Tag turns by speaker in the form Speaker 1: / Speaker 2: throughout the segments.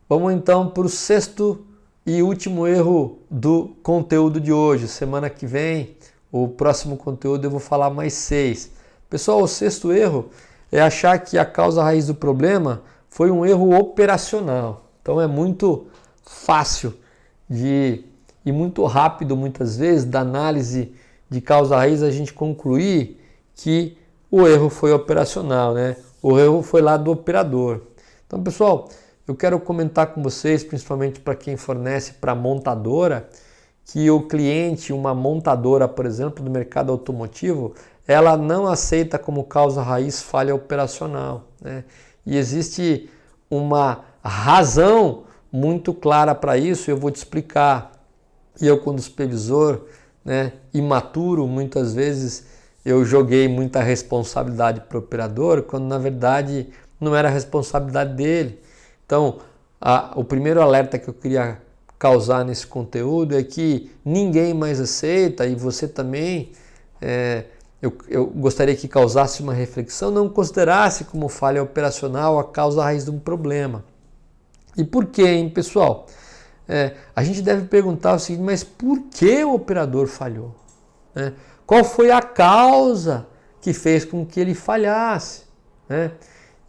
Speaker 1: Vamos então para o sexto e último erro do conteúdo de hoje. Semana que vem, o próximo conteúdo eu vou falar mais 6. Pessoal, o sexto erro é achar que a causa raiz do problema foi um erro operacional. Então é muito fácil e muito rápido, muitas vezes, da análise de causa raiz a gente concluir que o erro foi operacional, né? O erro foi lá do operador. Então, pessoal, eu quero comentar com vocês, principalmente para quem fornece para montadora, que o cliente, uma montadora, por exemplo, do mercado automotivo, ela não aceita como causa raiz falha operacional, né? E existe uma razão muito clara para isso, eu vou te explicar. E eu, quando supervisor, né, imaturo, muitas vezes eu joguei muita responsabilidade para o operador, quando na verdade não era responsabilidade dele. Então, o primeiro alerta que eu queria causar nesse conteúdo é que ninguém mais aceita, e você também, eu gostaria que causasse uma reflexão, não considerasse como falha operacional a causa raiz de um problema. E por quê, hein, pessoal? A gente deve perguntar o seguinte, mas por que o operador falhou? Qual foi a causa que fez com que ele falhasse?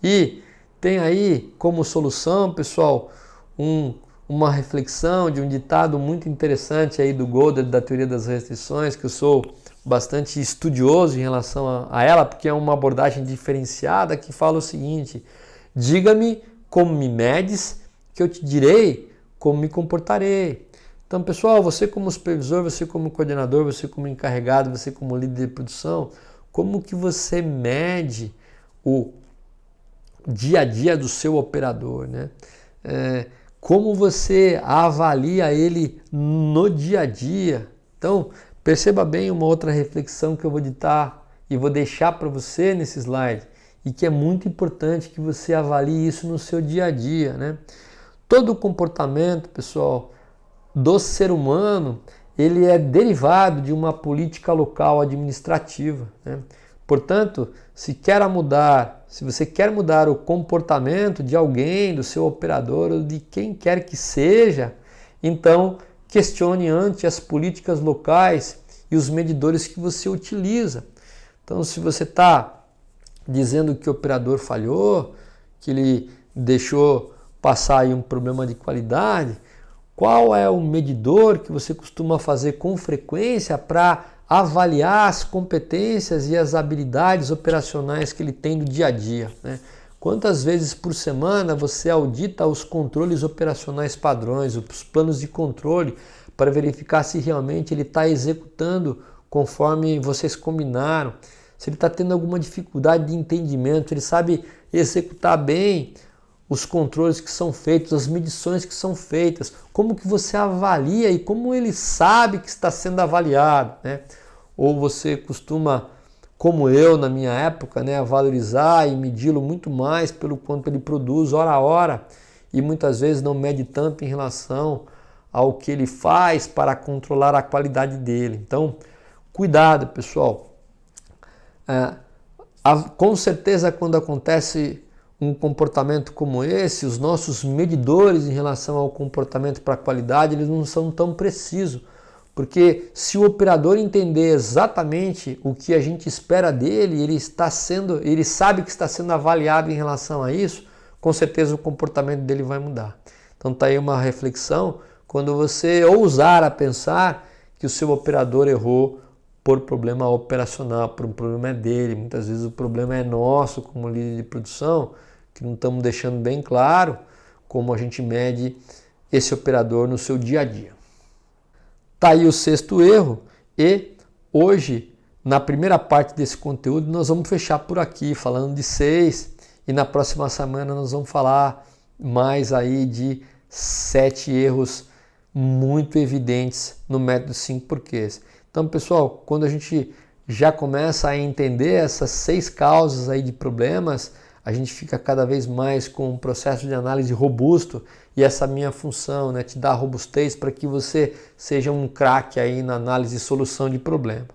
Speaker 1: E tem aí como solução, pessoal, uma reflexão de um ditado muito interessante aí do Goddard, da teoria das restrições, que eu sou bastante estudioso em relação a ela, porque é uma abordagem diferenciada que fala o seguinte: diga-me como me medes, que eu te direi como me comportarei. Então, pessoal, você como supervisor, você como coordenador, você como encarregado, você como líder de produção, como que você mede o dia a dia do seu operador, né? Como você avalia ele no dia a dia? Então, perceba bem uma outra reflexão que eu vou ditar e vou deixar para você nesse slide, e que é muito importante que você avalie isso no seu dia a dia, né? Todo o comportamento, pessoal, do ser humano, ele é derivado de uma política local administrativa, né? Portanto, se você quer mudar o comportamento de alguém, do seu operador ou de quem quer que seja, então questione antes as políticas locais e os medidores que você utiliza. Então, se você está dizendo que o operador falhou, que ele deixou passar aí um problema de qualidade, qual é o medidor que você costuma fazer com frequência para avaliar as competências e as habilidades operacionais que ele tem do dia a dia, né? Quantas vezes por semana você audita os controles operacionais padrões, os planos de controle, para verificar se realmente ele está executando conforme vocês combinaram, se ele está tendo alguma dificuldade de entendimento, ele sabe executar bem os controles que são feitos, as medições que são feitas, como que você avalia e como ele sabe que está sendo avaliado, né? Ou você costuma, como eu na minha época, né, valorizar e medi-lo muito mais pelo quanto ele produz hora a hora, e muitas vezes não mede tanto em relação ao que ele faz para controlar a qualidade dele. Então, cuidado, pessoal. Com certeza, quando acontece um comportamento como esse, os nossos medidores em relação ao comportamento para a qualidade, eles não são tão precisos, porque se o operador entender exatamente o que a gente espera dele, ele sabe que está sendo avaliado em relação a isso, com certeza o comportamento dele vai mudar. Então está aí uma reflexão, quando você ousar a pensar que o seu operador errou por problema operacional, por um problema dele, muitas vezes o problema é nosso como líder de produção, que não estamos deixando bem claro como a gente mede esse operador no seu dia a dia. Tá aí o sexto erro, e hoje, na primeira parte desse conteúdo, nós vamos fechar por aqui, falando de 6, e na próxima semana nós vamos falar mais aí de 7 erros muito evidentes no método 5 porquês. Então, pessoal, quando a gente já começa a entender essas 6 causas aí de problemas, a gente fica cada vez mais com um processo de análise robusto, e essa minha função, né, te dar robustez para que você seja um craque aí na análise e solução de problema.